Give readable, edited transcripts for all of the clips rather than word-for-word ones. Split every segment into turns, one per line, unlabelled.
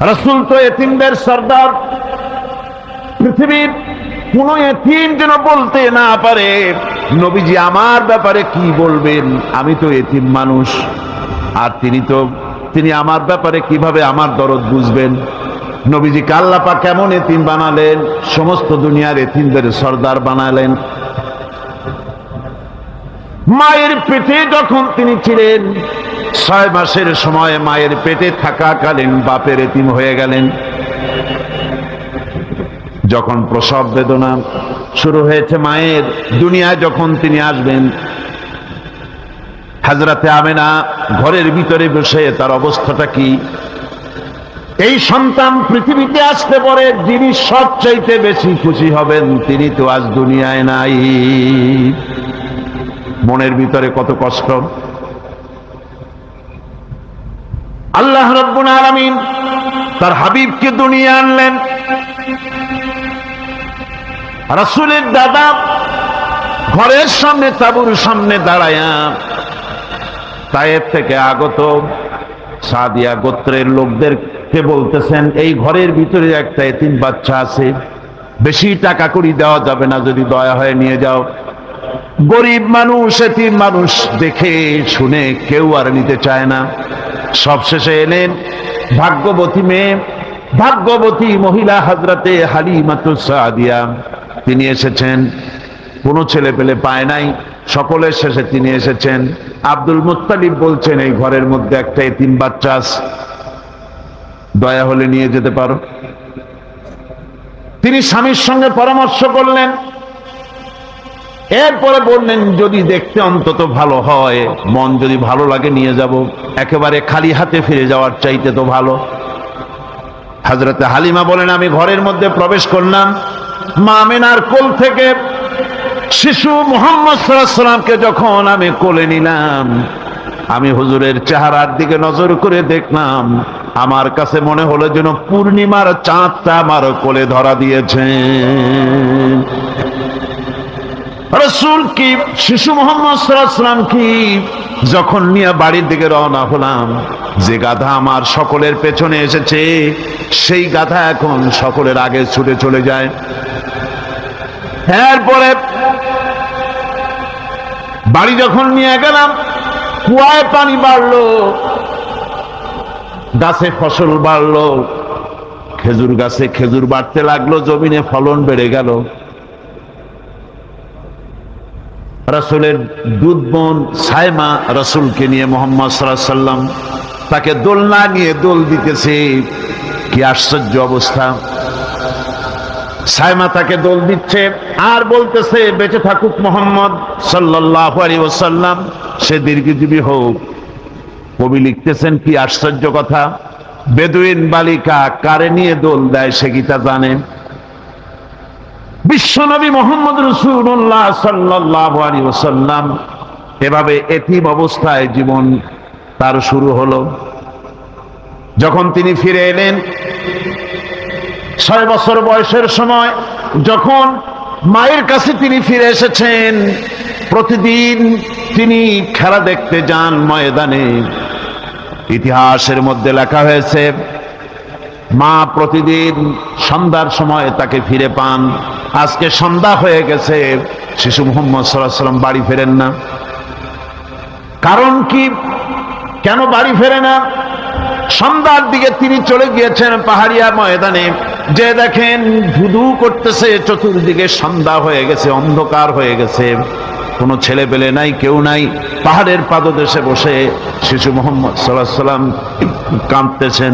রাসূল তো এতিমদের সর্দার। পৃথিবীর কোন এতিম যেন বলতে না পারে নবীজি আমার ব্যাপারে কি বলবেন, আমি তো এতিম মানুষ, আর তিনি আমার ব্যাপারে কিভাবে আমার দরদ বুঝবেন। নবীজিকে আল্লাহ পাক কেমন এতিম বানালেন, সমস্ত দুনিয়ার এতিমদের সর্দার বানালেন। মায়ের পেটে যখন তিনি ছিলেন 6 মাসের সময় মায়ের পেটে থাকাকালীন বাপের এতিম হয়ে গেলেন। যখন প্রসব বেদনা শুরু হয়েছে মায়ের, দুনিয়ায় যখন তিনি আসবেন, হযরতে আমেনা ঘরের ভিতরে বসে তার অবস্থাটা কি, এই সন্তান পৃথিবীতে আসতে পরে যিনি সবচাইতে বেশি খুশি হবেন তিনি তো আজ দুনিয়ায় নাই। মনের ভিতরে কত কষ্ট। আল্লাহ রাব্বুল আলামিন তার হাবিবকে দুনিয়া আনলেন। রাসূলের দাদা ঘরের সামনে তাঁবুর সামনে দাঁড়ায়া তায়েফ থেকে আগত সাদিয়া গোত্রের লোকদেরকে বলতেছেন, এই ঘরের ভিতরে একটা এতিম বাচ্চা আছে, বেশি টাকা কড়ি দেওয়া যাবে না, যদি দয়া হয় নিয়ে যাও। গরিব মানুষ, এতিম মানুষ দেখে শুনে কেউ আর নিতে চায় না। সবশেষে এলেন ভাগ্যবতী মেয়ে, ভাগ্যবতী মহিলা হযরতে হালিমাতুস সাদিয়া। তিনি এসেছেন, কোনো ছেলে পেলে পায় নাই, সকলের শেষে তিনি এসেছেন। আব্দুল মুত্তালিব বলছেন, এই ঘরের মধ্যে একটা এতিম বাচ্চা আছে, দয়া হলে নিয়ে যেতে পারো। তিনি স্বামীর সঙ্গে পরামর্শ করলেন, এরপরে বললেন যদি দেখতে অন্তত ভালো হয়, মন যদি ভালো লাগে নিয়ে যাব, একেবারে খালি হাতে ফিরে যাওয়ার চাইতে তো ভালো। হযরতে হালিমা বলেন, আমি ঘরের মধ্যে প্রবেশ করলাম, মা আমেনার কোল থেকে শিশু মুহাম্মদ সাল্লাল্লাহু আলাইহি সাল্লামকে যখন আমি কোলে নিলাম, আমি হুজুরের চেহারার দিকে নজর করে দেখলাম, আমার কাছে মনে হলো যেন পূর্ণিমার চাঁদটা আমার কোলে ধরা দিয়েছে। রাসূল কি শিশু মুহাম্মদ সাল্লাল্লাহু আলাইহি সাল্লাম কি যখন নিয়ে বাড়ির দিকে রওনা হলাম, যে গাধা আমার সকলের পেছনে এসেছে সেই গাধা এখন সকলের আগে ছুটে চলে যায়। এরপরে বাড়ি যখন নিয়ে গেলাম, কুয়ায় পানি বাড়লো, গাছে ফসল বাড়লো, খেজুর গাছে খেজুর বাড়তে লাগলো, জমিনে ফলন বেড়ে গেল। রাসূলের দুধ বোন সায়মা রাসূলকে নিয়ে মুহাম্মদ সাল্লাল্লাহু আলাইহি সাল্লাম তাকে দোলনা নিয়ে দোল দিতেছে। কি আশ্চর্য অবস্থা! সায়মা তাকে দোল দিচ্ছে আর বলতেছে, বেঁচে থাকুক মুহাম্মদ সাল্লাল্লাহু আলাইহি ওয়াসাল্লাম, সে দীর্ঘজীবী হোক। কবি লিখতেছেন, কি আশ্চর্য কথা, বেদুইন বালিকা কারে নিয়ে দোল দেয় সে কি তা জানে? বিশ্বনবী মুহাম্মদ রাসূলুল্লাহ সাল্লাল্লাহু আলাইহি ওয়াসাল্লাম এভাবে এতিম অবস্থায় জীবন তার শুরু হলো। যখন তিনি ফিরে এলেন 6 বছর বয়সের সময়, যখন মায়ের কাছে তিনি ফিরে এসেছেন, প্রতিদিন তিনি খেলা দেখতে যান ময়দানে। ইতিহাসের মধ্যে লেখা হয়েছে, মা প্রতিদিন সন্ধ্যার সময় তাকে ফিরে পান। আজকে সন্ধ্যা হয়ে গেছে, শিশু মুহাম্মদ সাল্লাল্লাহু আলাইহি ওয়াসাল্লাম বাড়ি ফেরেন না। কারণ কি, কেন বাড়ি ফেরে না? সন্ধ্যার দিকে তিনি চলে গিয়েছেন পাহাড়িয়া ময়দানে, যে দেখেন ধুধু করতেছে, চতুর্দিকে সন্ধ্যা হয়ে গেছে, অন্ধকার হয়ে গেছে, কোনো ছেলে পেলে নাই, কেউ নাই। পাহাড়ের পাদদেশে বসে শিশু মুহাম্মদ সাল্লাল্লাহু আলাইহি ওয়াসাল্লাম কাঁদতেছেন।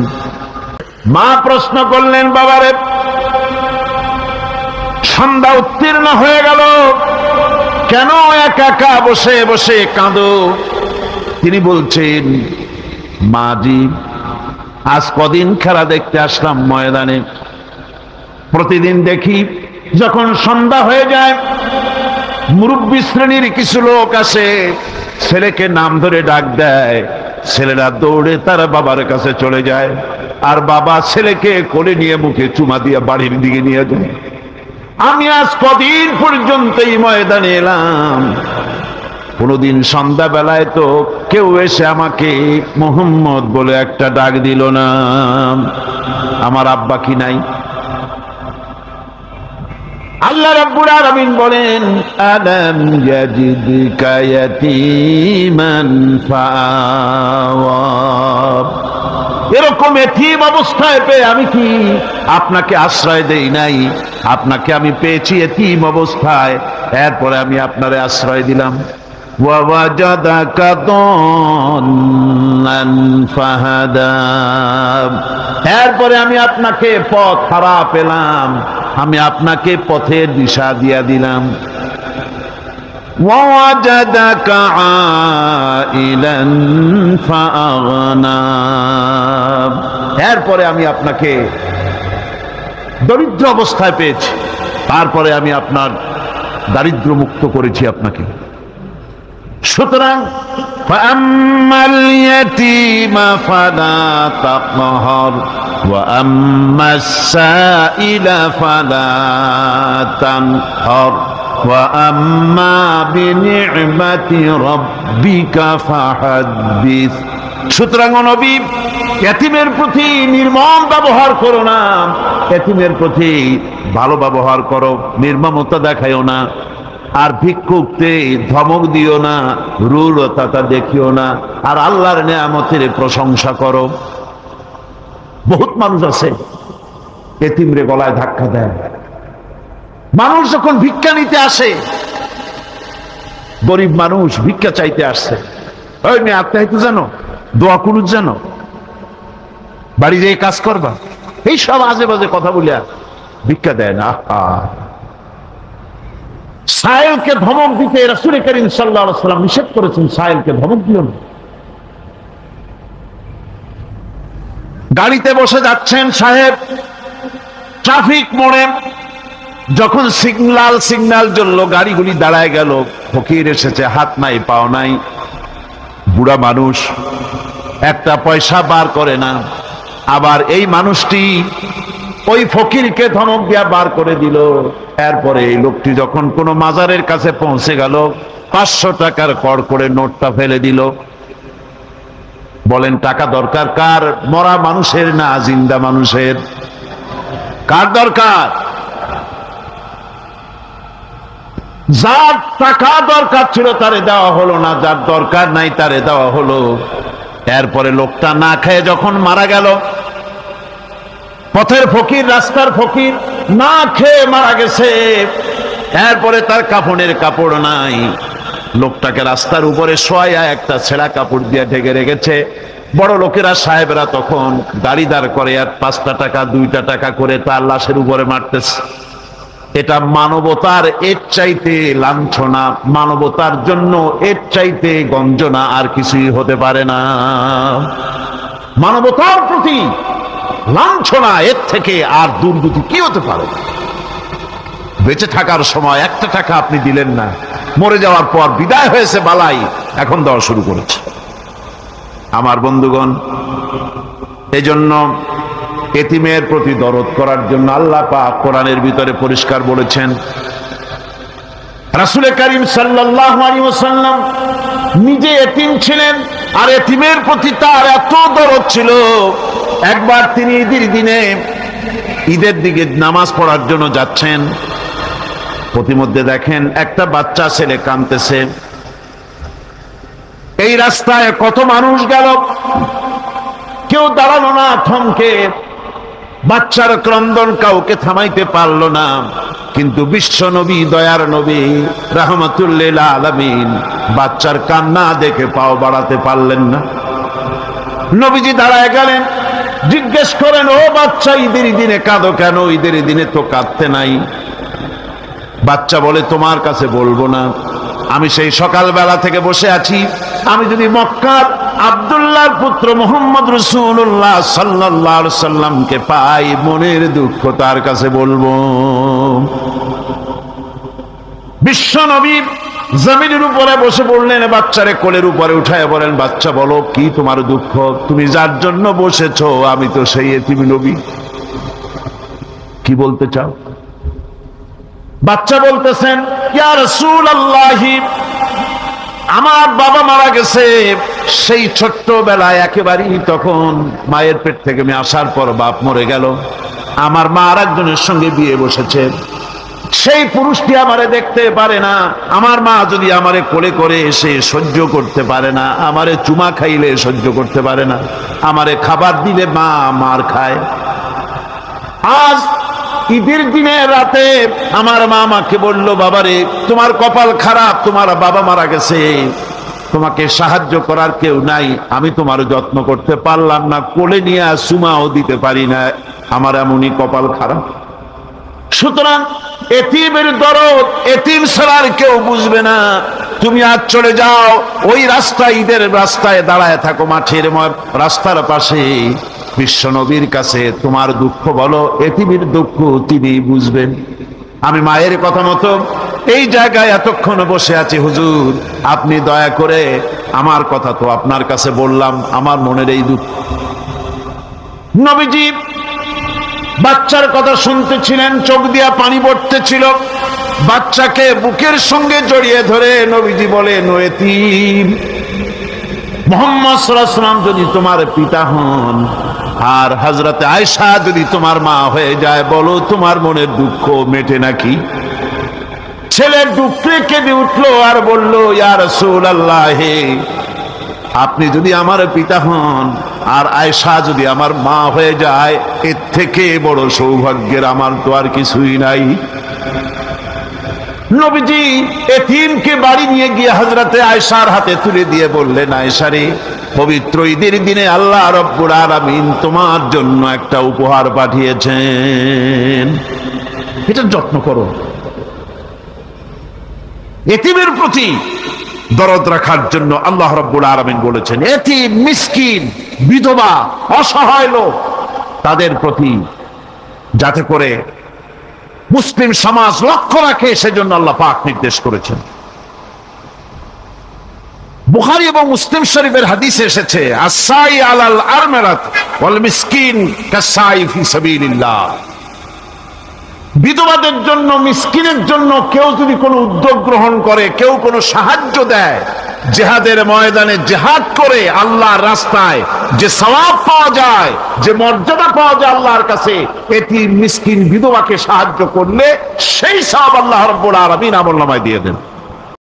মা প্রশ্ন করলেন, বাবারে সন্ধ্যা উত্তীর্ণ হয়ে গেল, কেন একা একা বসে বসে কাঁদো? তিনি বলছেন, মাজি আজ কদিন খেলা দেখতে আসলাম ময়দানে, প্রতিদিন দেখি যখন সন্ধ্যা হয়ে যায় মুরব্বী শ্রেণীর কিছু লোক আসে, ছেলেকে নাম ধরে ডাক দেয়, ছেলেরা দৌড়ে তার বাবার কাছে চলে যায়, আর বাবা ছেলেকে কোলে নিয়ে মুখে চুমা দিয়ে বাড়ির দিকে নিয়ে যায়। আমি আজ কদিন পর্যন্ত এই ময়দানে এলাম, কোনদিন সন্ধ্যা বেলায় তো কেউ এসে আমাকে মুহাম্মদ বলে একটা ডাক দিল না। আমার আব্বা কি নাই? আল্লাহ রাব্বুল আলামিন বলেন, আলাম ইয়াজিদকা ইয়াতীমান ফাআওয়া। এরকম এতিম অবস্থায় পেয়ে আমি কি আপনাকে আশ্রয় দেই নাই? আপনাকে আমি পেয়েছি এতিম অবস্থায়, এরপরে আমি আপনারে আশ্রয় দিলাম। ওয়া ওয়াজাদাকা দাল্লান ফাহাদা। এরপরে আমি আপনাকে পথ হারা পেলাম, আমি আপনাকে পথের দিশা দিয়া দিলাম। ওয়াজাদাকা আইলান ফাআগনা। এরপরে আমি আপনাকে দরিদ্র অবস্থায় পেয়েছি, তারপরে আমি আপনার দারিদ্র মুক্ত করেছি আপনাকে। সুতরাং ফাআম্মাল ইয়াতীমা ফালা তাকহার ওয়া আম্মাস সাইলা ফালা তানহার ওয়া আম্মা বিনি'মাতি রাব্বিকা ফাহাদ্দিস। সুতরাং নবী, এতিমের প্রতি নির্মম ব্যবহার করো না, এতিমের প্রতি ভালো ব্যবহার করো, নির্মমতা দেখাইও না। আর ভিক্ষুককে ধমক দিও না, রূঢ়তা দেখিও না, আর আল্লাহর নিয়ামতের প্রশংসা করো। বহুত মানুষ আছে এতিমরে গলায় ধাক্কা দেয়। মানুষ যখন ভিক্ষা নিতে আসে, গরিব মানুষ ভিক্ষা চাইতে আসছে, ওই মেয়ে আত্মাহিত জানো, দোয়া কুনুত জানো, বাড়ি যেয়ে কাজ করবা, এই সব আজে বাজে কথা বলিয়া ভিক্ষা দেয় না। সায়েলকে ধমক দিতে রাসূল করিম সাল্লাল্লাহু আলাইহি ওয়াসাল্লাম নিষেধ করেছেন, সায়েলকে ধমক দিও না। গাড়িতে বসে যাচ্ছেন সাহেব, ট্রাফিক মোড়ে যখন সিগন্যাল জ্বলল, গাড়িগুলি দাঁড়ায় গেল, ফকির এসেছে, হাত নাই পাও নাই, বুড়া মানুষ, একটা পয়সা বার করে না। আবার এই মানুষটি ওই ফকিরকে ধমক দিয়া বার করে দিল। এরপরে এই লোকটি যখন কোনো মাজারের কাছে পৌঁছে গেল, 500 টাকার কড় করে নোটটা ফেলে দিল। বলেন টাকা দরকার কার? মরা মানুষের না জিন্দা মানুষের? কার দরকার? যার টাকা দরকার ছিল তারে দেওয়া হলো না, যার দরকার নাই তারে দেওয়া হলো। এরপরে লোকটা না খেয়ে যখন মারা গেল, পথের ফকির, রাস্তার ফকির, না খেয়ে মারা গেছে। এরপরে তার কাফনের কাপড় নাই, লোকটাকে রাস্তার উপরে শোয়া একটা ছেঁড়া কাপড় দিয়ে ঢেকে রেখেছে। বড় লোকেরা, সাহেবরা তখন গাড়ি দাঁড় করে আর 5টা টাকা 2টা টাকা করে তার লাশের উপরে মারতেছে। এটা মানবতার এর চাইতে লাঞ্ছনা, মানবতার জন্য এর চাইতে গঞ্জনা আর কিছুই হতে পারে না। মানবতার প্রতি লাঞ্ছনা এর থেকে আর দুর্গতি কি হতে পারে? বেঁচে থাকার সময় 1টা টাকা আপনি দিলেন না, মরে যাওয়ার পর বিদায় হয়েছে বালাই, এখন দেওয়া শুরু করেছে। আমার বন্ধুগণ, এজন্য এতিমের প্রতি দরদ করার জন্য আল্লাহ পাক কোরআনের ভিতরে পরিষ্কার বলেছেন। রাসূল করিম সাল্লাল্লাহু আলাইহি ওয়াসাল্লাম নিজে এতিম ছিলেন, আর এতিমের প্রতি তার এত দরদ ছিল, একবার তিনি ঈদের দিকে নামাজ পড়ার জন্য যাচ্ছেন, প্রতিমধ্যে দেখেন একটা বাচ্চা ছেলে কাঁদতেছে। এই রাস্তায় কত মানুষ গেল, কেউ দাঁড়ালো না, থমকে। বাচ্চার ক্রন্দন কাউকে থামাইতে পারলো না, কিন্তু বিশ্ব নবী, দয়ার নবী রাহমাতুল লিল আলামিন বাচ্চার কান্না দেখে পাও বাড়াতে পারলেন না। নবীজি দাঁড়ায় গেলেন, জিজ্ঞেস করেন, ও বাচ্চা, ঈদের দিনে কাঁদো কেন? ঈদের দিনে তো কাঁদতে নাই। বাচ্চা বলে, তোমার কাছে বলবো না, আমি সেই সকালবেলা থেকে বসে আছি, আমি যদি মক্কার আব্দুল্লাহর পুত্র মুহাম্মদ রাসূলুল্লাহ সাল্লাল্লাহু আলাইহি সাল্লামকে পাই, মনের দুঃখ তার কাছে বলবো। বিশ্ব নবী জমিনের উপরে বসে পড়লেন, বাচ্চারে কোলের উপরে উঠায় বলেন, বাচ্চা বলো কি তোমার দুঃখ? তুমি যার জন্য বসেছো আমি তো সেই এতিম নবী, কি বলতে চাও? বাচ্চা বলতেছেন, ইয়া রাসূলুল্লাহ, আমার বাবা মারা গেছে সেই ছোট্টবেলায়, একেবারেই তখন মায়ের পেট থেকে আমি আসার পর বাপ মরে গেল। আমার মা আর একজনের সঙ্গে বিয়ে বসেছে। সেই পুরুষটি আমারে দেখতে পারে না। আমার মা যদি আমারে কোলে করে এসে সহ্য করতে পারে না, আমারে চুমা খাইলে সহ্য করতে পারে না, আমারে খাবার দিলে মা মার খায়। আজ ঈদের দিনের রাতে আমার মা আমাকে বলল, বাবারে তোমার কপাল খারাপ, তোমার বাবা মারা গেছে, তোমাকে সাহায্য করার কেউ নাই, আমি তোমার যত্ন করতে পারলাম না, কোলে নিয়ে চুমাও দিতে পারি না, আমার এমনই কপাল খারাপ। সুতরাং এতিমের দরদ এতিম ছাড়ার কেউ বুঝবে না। তুমি আজ চলে যাও, ওই রাস্তায়, ঈদের রাস্তায় দাঁড়ায় থাকো, মাঠের রাস্তার পাশে, বিশ্ব নবীর কাছে তোমার দুঃখ বলো, এতিমের দুঃখ তিনি বুঝবেন। আমি মায়ের কথা মতো এই জায়গায় এতক্ষণ বসে আছি, হুজুর আপনি দয়া করে, আমার কথা তো আপনার কাছে বললাম, আমার মনের এই দুঃখ। নবীজি বাচ্চার কথা শুনতেছিলেন, চোখ দিয়া পানি পড়তেছিল। বাচ্চাকে বুকের সঙ্গে জড়িয়ে ধরে নবীজি বলেন, ও এতিম, মুহাম্মদ সাল্লাল্লাহু আলাইহি ওয়াসাল্লাম যদি তোমার পিতা হন আর হযরতে আয়েশা যদি তোমার মা হয়ে যায়, বলো তোমার মনের দুঃখ মেটে নাকি? ছেলে দুঃখে কেঁদে উঠলো আর বলল, ইয়া রাসূলুল্লাহ, আপনি যদি আমার পিতা হন আর আয়েশা যদি আমার মা হয়ে যায়, এর থেকে বড় সৌভাগ্যের আমার তো আর কিছুই নাই। নবীজি এতিমকে বাড়ি নিয়ে গিয়ে হযরতে আয়েশার হাতে তুলে দিয়ে বললেন, আয়েশা রে, পবিত্র ঈদের দিনে আল্লাহ রব্বুল আলামিন তোমার জন্য একটা উপহার পাঠিয়েছেন, এটা যত্ন করো। এতিমের প্রতি দরদ রাখার জন্য আল্লাহ রাব্বুল আলামিন বলেছেন, এতিম, মিসকিন, বিধবা, অসহায় লোক, তাদের প্রতি যাতে করে মুসলিম সমাজ লক্ষ্য রাখে, সেজন্য আল্লাহ পাক নির্দেশ করেছেন। বুখারী এবং মুসলিম শরীফের হাদিসে এসেছে, আস-সাই আলাল আরমালাত ওয়াল মিসকিন কাস-সাই ফি সাবিলিল্লাহ। বিধবাদের জন্য, মিসকিনের জন্য কেউ যদি কোনো উদ্যোগ গ্রহণ করে, কেউ কোনো সাহায্য দেয়, জিহাদের ময়দানে জিহাদ করে আল্লাহর রাস্তায় যে সওয়াব পাওয়া যায়, যে মর্যাদা পাওয়া যায় আল্লাহর কাছে, এতিম, মিসকিন, বিধবাকে সাহায্য করলে সেই সওয়াব আল্লাহ রাব্বুল আলামিন আমলনামায় দিয়ে দেন।